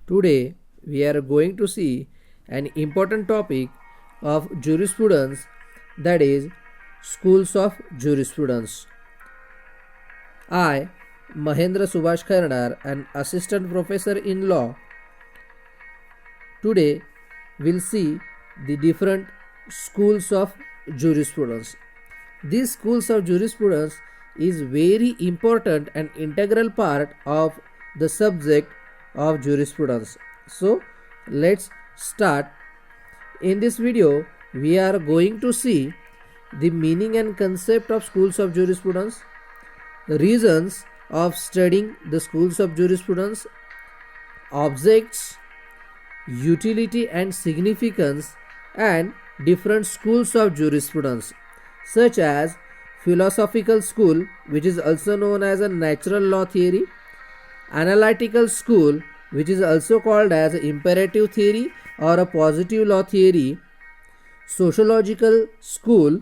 Today we are going to see an important topic of jurisprudence, that is schools of jurisprudence. I, Mahendra Subhash Kharnar, an assistant professor in law, today will see the different schools of jurisprudence. These schools of jurisprudence is very important and integral part of the subject of jurisprudence. So let's start. In this video we are going to see the meaning and concept of schools of jurisprudence, reasons of studying the schools of jurisprudence, objects, utility and significance, and different schools of jurisprudence such as philosophical school, which is also known as a natural law theory, analytical school, which is also called as imperative theory or a positive law theory, sociological school,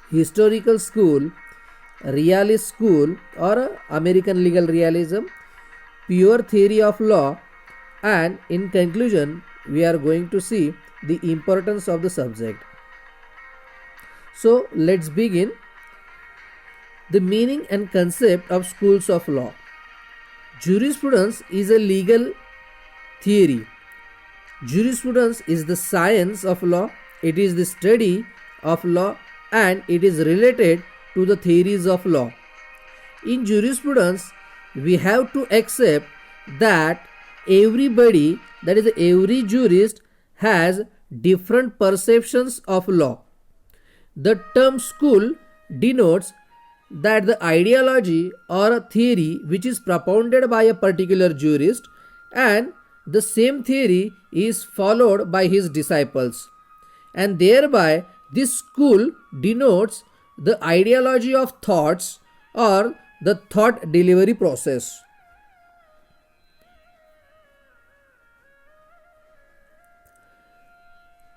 historical school, realist school or American legal realism, pure theory of law, and in conclusion we are going to see the importance of the subject. So let's begin. The meaning and concept of schools of law. Jurisprudence is a legal theory. Jurisprudence is the science of law. It is the study of law and it is related to the theories of law. In jurisprudence, we have to accept that everybody, that is every jurist, has different perceptions of law. The term school denotes that the ideology or a theory which is propounded by a particular jurist, and the same theory is followed by his disciples, and thereby this school denotes the ideology of thoughts or the thought delivery process.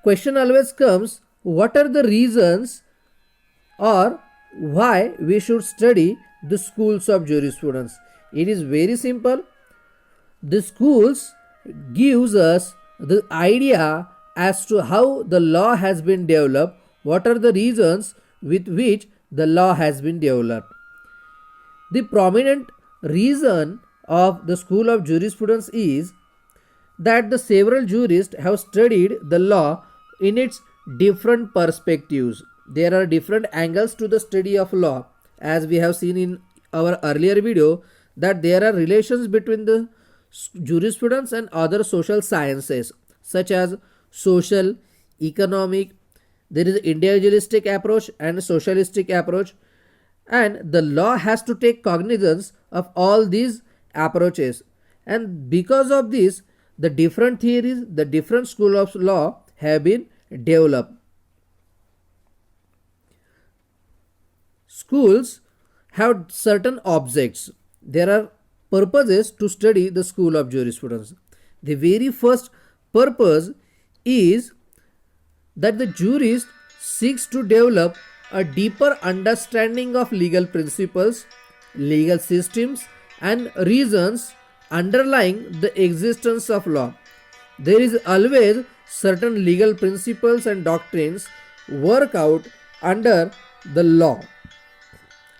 Question always comes, what are the reasons or why we should study the schools of jurisprudence? It is very simple. The schools gives us the idea as to how the law has been developed, what are the reasons with which the law has been developed. The prominent reason of the school of jurisprudence is that the several jurists have studied the law in its different perspectives. There are different angles to the study of law, as we have seen in our earlier video that there are relations between the jurisprudence and other social sciences such as social, economic, there is individualistic approach and socialistic approach, and the law has to take cognizance of all these approaches, and because of this the different theories, the different school of law have been developed. Schools have certain objects. There are purposes to study the school of jurisprudence. The very first purpose is that the jurist seeks to develop a deeper understanding of legal principles, legal systems, and reasons underlying the existence of law. There is always certain legal principles and doctrines work out under the law,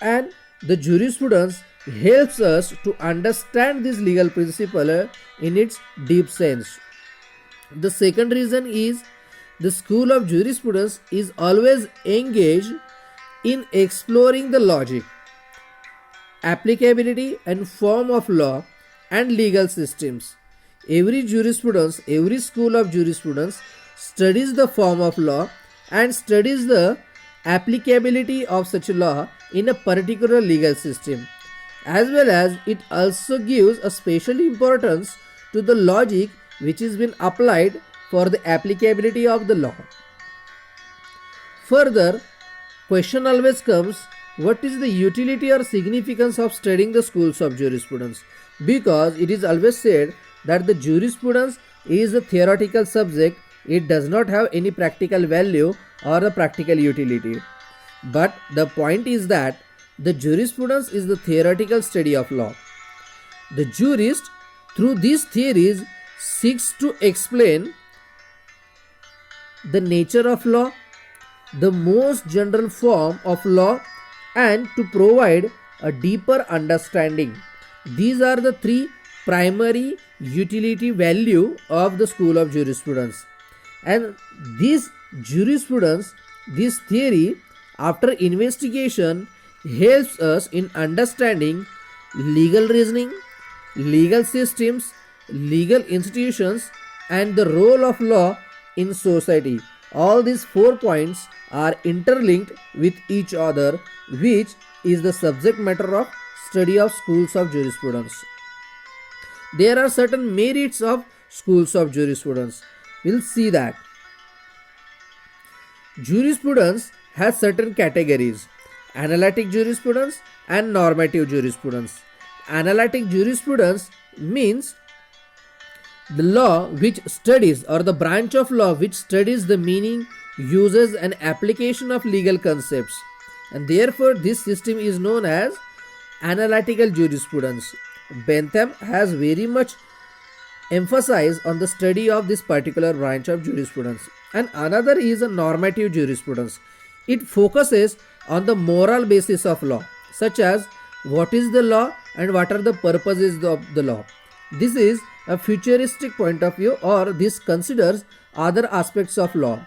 and the jurisprudence helps us to understand this legal principle in its deep sense. The second reason is the school of jurisprudence is always engaged in exploring the logic, applicability and form of law and legal systems. Every jurisprudence, every school of jurisprudence studies the form of law and studies the applicability of such law in a particular legal system, as well as it also gives a special importance to the logic which has been applied for the applicability of the law. Further, question always comes, what is the utility or significance of studying the schools of jurisprudence? Because it is always said that the jurisprudence is a theoretical subject, it does not have any practical value or a practical utility. But the point is that the jurisprudence is the theoretical study of law. The jurist, through these theories, seeks to explain the nature of law, the most general form of law, and to provide a deeper understanding. These are the three primary utility value of the school of jurisprudence. And this jurisprudence, this theory, after investigation, helps us in understanding legal reasoning, legal systems, legal institutions, and the role of law in society. All these 4 points are interlinked with each other, which is the subject matter of study of schools of jurisprudence. There are certain merits of schools of jurisprudence. We'll see that. Jurisprudence has certain categories: analytic jurisprudence and normative jurisprudence. Analytic jurisprudence means the law which studies, or the branch of law which studies the meaning, uses, and application of legal concepts, and therefore this system is known as analytical jurisprudence. Bentham has very much emphasized on the study of this particular branch of jurisprudence. And another is a normative jurisprudence. It focuses on the moral basis of law, such as what is the law and what are the purposes of the law. This is a futuristic point of view, or this considers other aspects of law.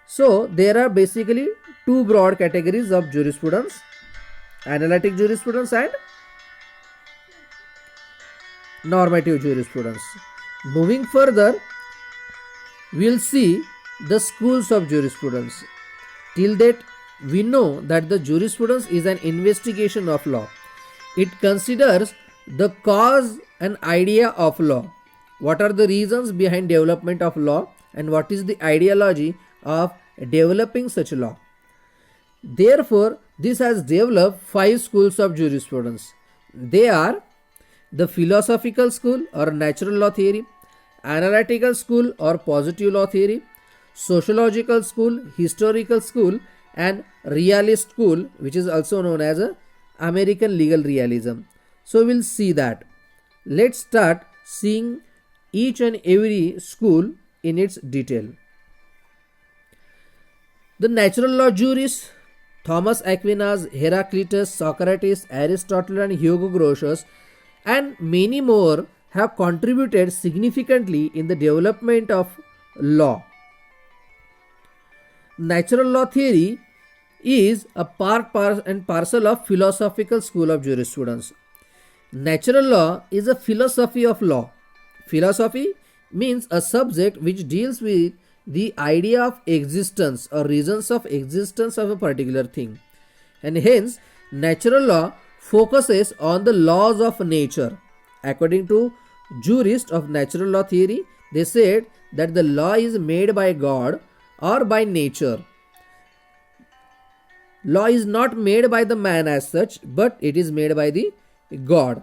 So there are basically two broad categories of jurisprudence: analytic jurisprudence and normative jurisprudence. Moving further, we'll see the schools of jurisprudence. Till that, we know that the jurisprudence is an investigation of law. It considers the cause and idea of law. What are the reasons behind development of law, and what is the ideology of developing such law? Therefore, this has developed 5 schools of jurisprudence. They are the philosophical school or natural law theory, analytical school or positive law theory, sociological school, historical school, and realist school, which is also known as a American legal realism. So we'll see that. Let's start seeing each and every school in its detail. The natural law jurists, Thomas Aquinas, Heraclitus, Socrates, Aristotle, and Hugo Grotius, and many more have contributed significantly in the development of law. Natural law theory is a part and parcel of philosophical school of jurisprudence. Natural law is a philosophy of law. Philosophy means a subject which deals with the idea of existence or reasons of existence of a particular thing. And hence, natural law focuses on the laws of nature. According to jurists of natural law theory, they said that the law is made by God or by nature. Law is not made by the man as such, but it is made by the God.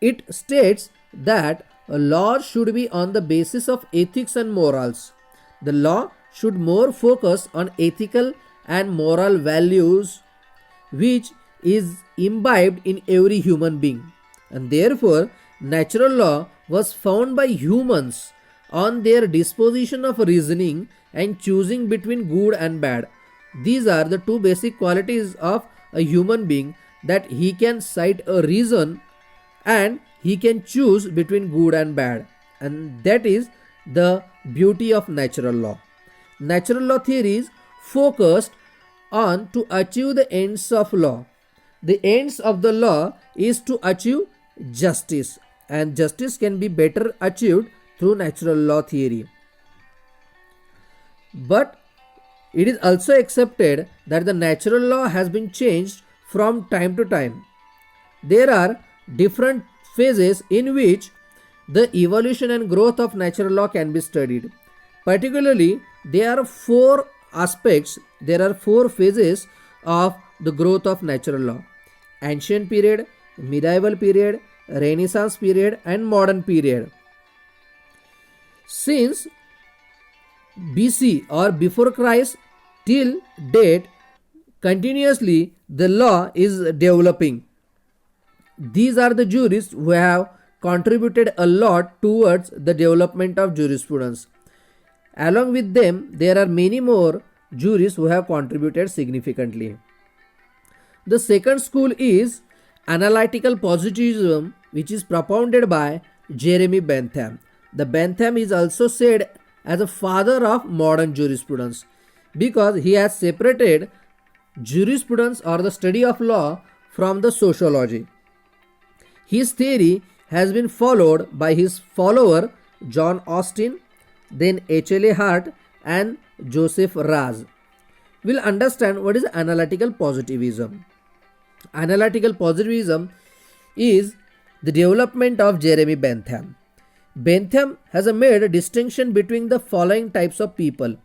It states that a law should be on the basis of ethics and morals. The law should more focus on ethical and moral values, which is imbibed in every human being. And therefore, natural law was found by humans on their disposition of reasoning and choosing between good and bad. These are the two basic qualities of a human being, that he can cite a reason and he can choose between good and bad. And that is the beauty of natural law. Natural law theories focused on to achieve the ends of law. The ends of the law is to achieve justice, and justice can be better achieved through natural law theory. But it is also accepted that the natural law has been changed from time to time. There are different phases in which the evolution and growth of natural law can be studied. Particularly, there are 4 aspects, there are 4 phases of the growth of natural law: ancient period, medieval period, Renaissance period, and modern period. Since BC or before Christ till date, continuously the law is developing. These are the jurists who have contributed a lot towards the development of jurisprudence. Along with them, there are many more jurists who have contributed significantly. The second school is analytical positivism, which is propounded by Jeremy Bentham. The Bentham is also said as a father of modern jurisprudence because he has separated jurisprudence or the study of law from the sociology. His theory has been followed by his follower John Austin, then H.L.A. Hart and Joseph Raz. We'll understand what is analytical positivism. Analytical positivism is the development of Jeremy Bentham. Bentham has made a distinction between the following types of people.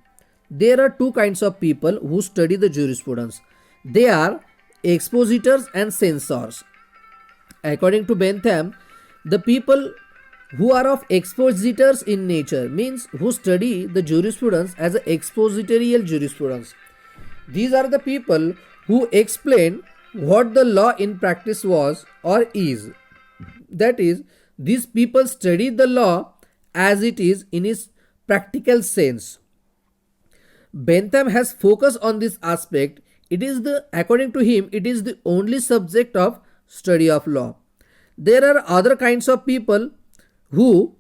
There are two kinds of people who study the jurisprudence. They are expositors and censors. According to Bentham, the people who are of expositors in nature means who study the jurisprudence as an expositorial jurisprudence. These are the people who explain what the law in practice was or is. That is, these people study the law as it is in its practical sense. Bentham has focused on this aspect. According to him, it is the only subject of study of law. There are other kinds of people who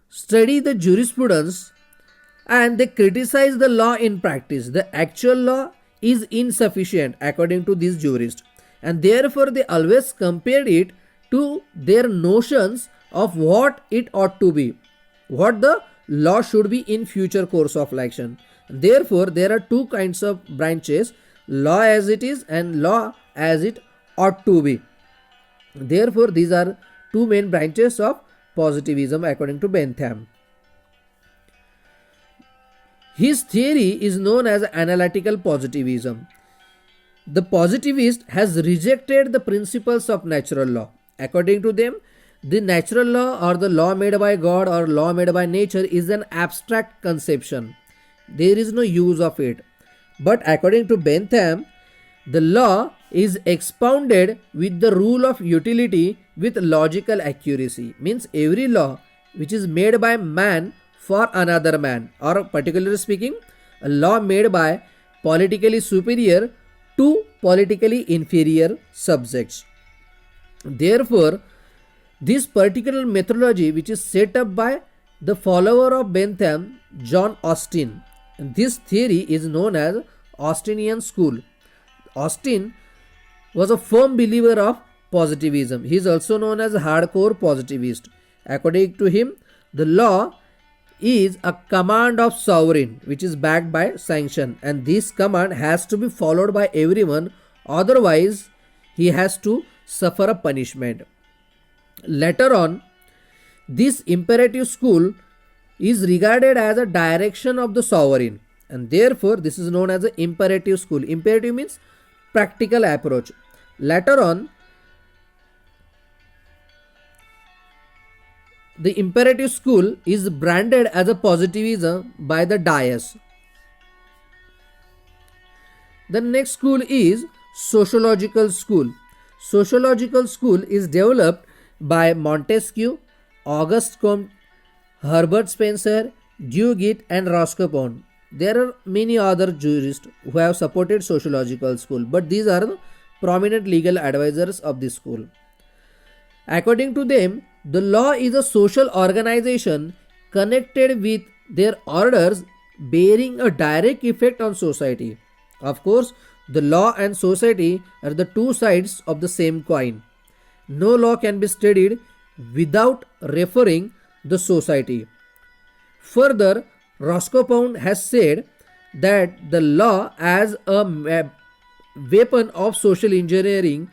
study the jurisprudence and they criticize the law in practice. The actual law is insufficient according to these jurists, and therefore they always compare it to their notions of what it ought to be, what the law should be in future course of action. Therefore, there are two kinds of branches, law as it is and law as it ought to be. Therefore, these are two main branches of positivism according to Bentham. His theory is known as analytical positivism. The positivist has rejected the principles of natural law. According to them, the natural law or the law made by God or law made by nature is an abstract conception. There is no use of it. But according to Bentham, the law is expounded with the rule of utility with logical accuracy. Means every law which is made by man for another man, or particularly speaking, a law made by politically superior to politically inferior subjects. Therefore, this particular methodology which is set up by the follower of Bentham, John Austin, and this theory is known as Austinian school. Austin was a firm believer of positivism. He is also known as a hardcore positivist. According to him, the law is a command of sovereign which is backed by sanction, and this command has to be followed by everyone, otherwise he has to suffer a punishment. Later on, this imperative school is regarded as a direction of the sovereign, and therefore this is known as the imperative school. Imperative means practical approach. Later on, the imperative school is branded as a positivism by the dais. The next school is sociological school. Sociological school is developed by Montesquieu, Auguste Comte, Herbert Spencer, Duguid and Roscoe. There are many other jurists who have supported sociological school, but these are the prominent legal advisors of this school. According to them, the law is a social organization connected with their orders bearing a direct effect on society. Of course, the law and society are the two sides of the same coin. No law can be studied without referring the society. Further, Roscoe has said that the law as a weapon of social engineering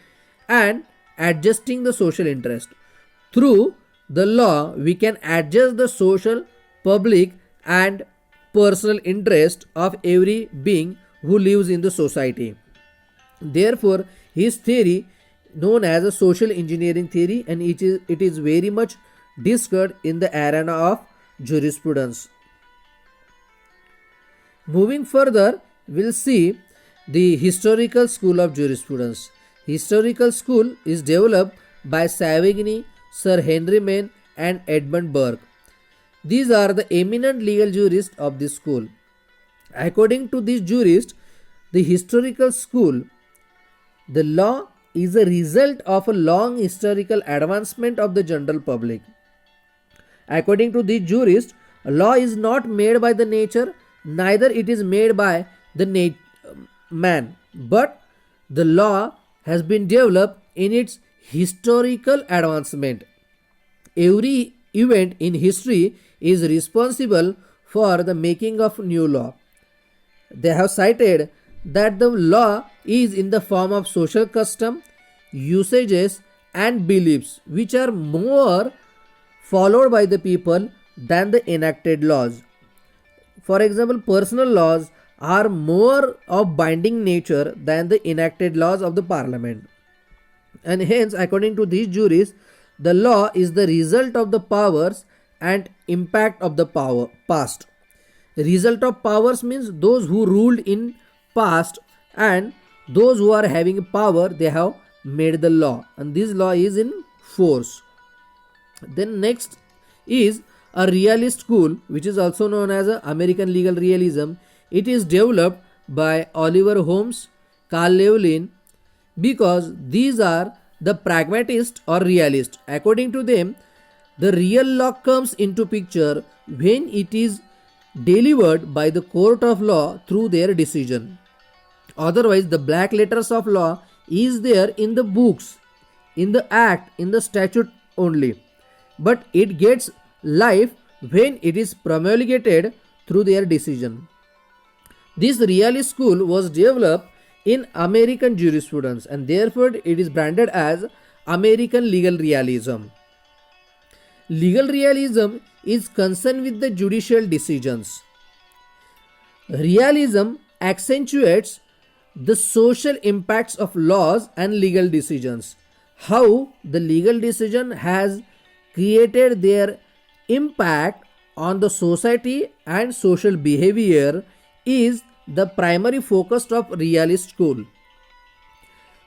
and adjusting the social interest. Through the law, we can adjust the social, public and personal interest of every being who lives in the society. Therefore, his theory known as a social engineering theory, and it is very much discussed in the arena of jurisprudence. Moving further, we'll see the historical school of jurisprudence. Historical school is developed by Savigny, Sir Henry Maine, and Edmund Burke. These are the eminent legal jurists of this school. According to these jurists, the historical school, the law is a result of a long historical advancement of the general public. According to these jurists, law is not made by the nature, neither it is made by the man, but the law has been developed in its historical advancement. Every event in history is responsible for the making of new law. They have cited that the law is in the form of social custom, usages, and beliefs which are more followed by the people than the enacted laws. For example, personal laws are more of binding nature than the enacted laws of the parliament. And hence, according to these jurists, the law is the result of the powers and impact of the past. Result of powers means those who ruled in past, and those who are having power, they have made the law, and this law is in force. Then next is a realist school, which is also known as American legal realism. It is developed by Oliver Holmes, Carl Levin, because these are the pragmatist or realist. According to them, the real law comes into picture when it is delivered by the court of law through their decision. Otherwise, the black letters of law is there in the books, in the act, in the statute only, but it gets life when it is promulgated through their decision. This realist school was developed in American jurisprudence, and therefore it is branded as American legal realism. Legal realism is concerned with the judicial decisions. Realism accentuates the social impacts of laws and legal decisions. How the legal decision has created their impact on the society and social behavior is the primary focus of realist school.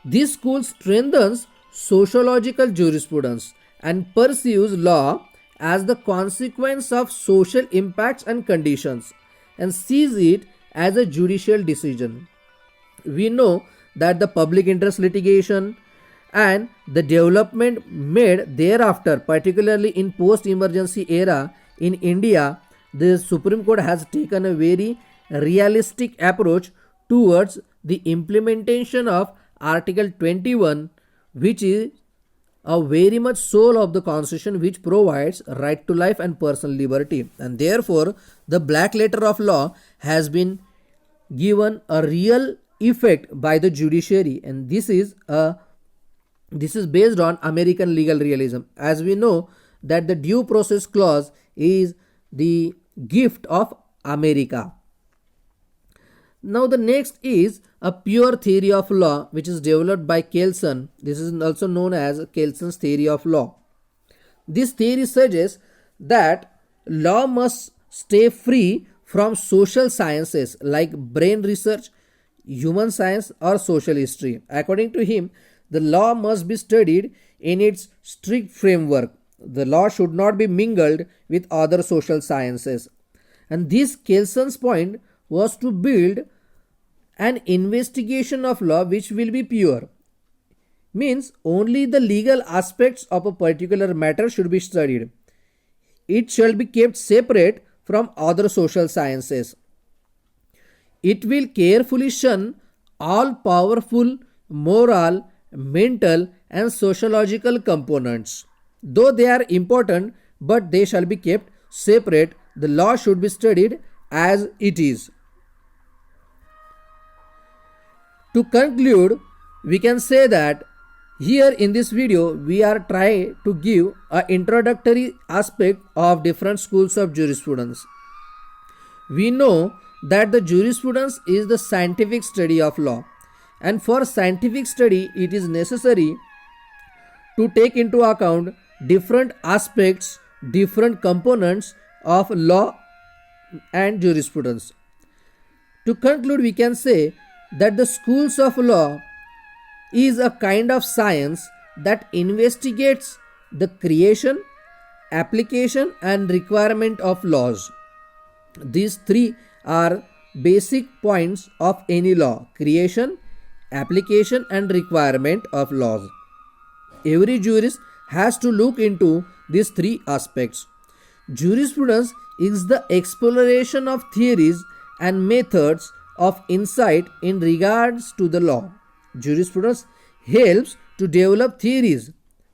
This school strengthens sociological jurisprudence and perceives law as the consequence of social impacts and conditions and sees it as a judicial decision. We know that the public interest litigation and the development made thereafter, particularly in post-emergency era in India, the Supreme Court has taken a very realistic approach towards the implementation of Article 21, which is a very much soul of the constitution, which provides right to life and personal liberty, and therefore the black letter of law has been given a real effect by the judiciary, and this is based on American legal realism. As we know that the due process clause is the gift of America. Now the next is a pure theory of law, which is developed by Kelsen. This is also known as Kelsen's theory of law. This theory suggests that law must stay free from social sciences like brain research, human science, or social history. According to him, the law must be studied in its strict framework. The law should not be mingled with other social sciences. And this Kelsen's point was to build an investigation of law which will be pure. Means only the legal aspects of a particular matter should be studied. It shall be kept separate from other social sciences. It will carefully shun all powerful moral, mental, and sociological components. Though they are important, but they shall be kept separate. The law should be studied as it is. To conclude, we can say that here in this video we are trying to give an introductory aspect of different schools of jurisprudence. We know that the jurisprudence is the scientific study of law, and for scientific study it is necessary to take into account different aspects, different components of law and jurisprudence. To conclude, we can say that the schools of law is a kind of science that investigates the creation, application and requirement of laws. These three are basic points of any law: creation, application and requirement of laws. Every jurist has to look into these three aspects. Jurisprudence is the exploration of theories and methods of insight in regards to the law. Jurisprudence helps to develop theories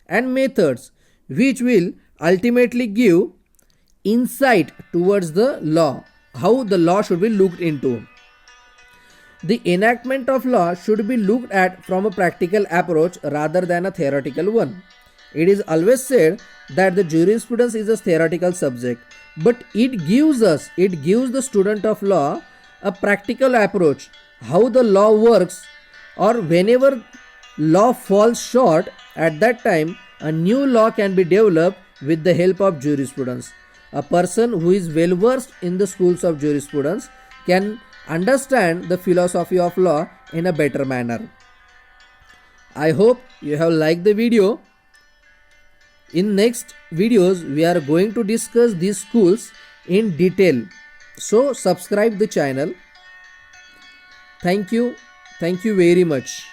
and methods which will ultimately give insight towards the law, how the law should be looked into. The enactment of law should be looked at from a practical approach rather than a theoretical one. It is always said that the jurisprudence is a theoretical subject, but it gives the student of law a practical approach, how the law works, or whenever law falls short, at that time a new law can be developed with the help of jurisprudence. A person who is well versed in the schools of jurisprudence can understand the philosophy of law in a better manner. I hope you have liked the video. In next videos we are going to discuss these schools in detail. So subscribe the channel. Thank you very much.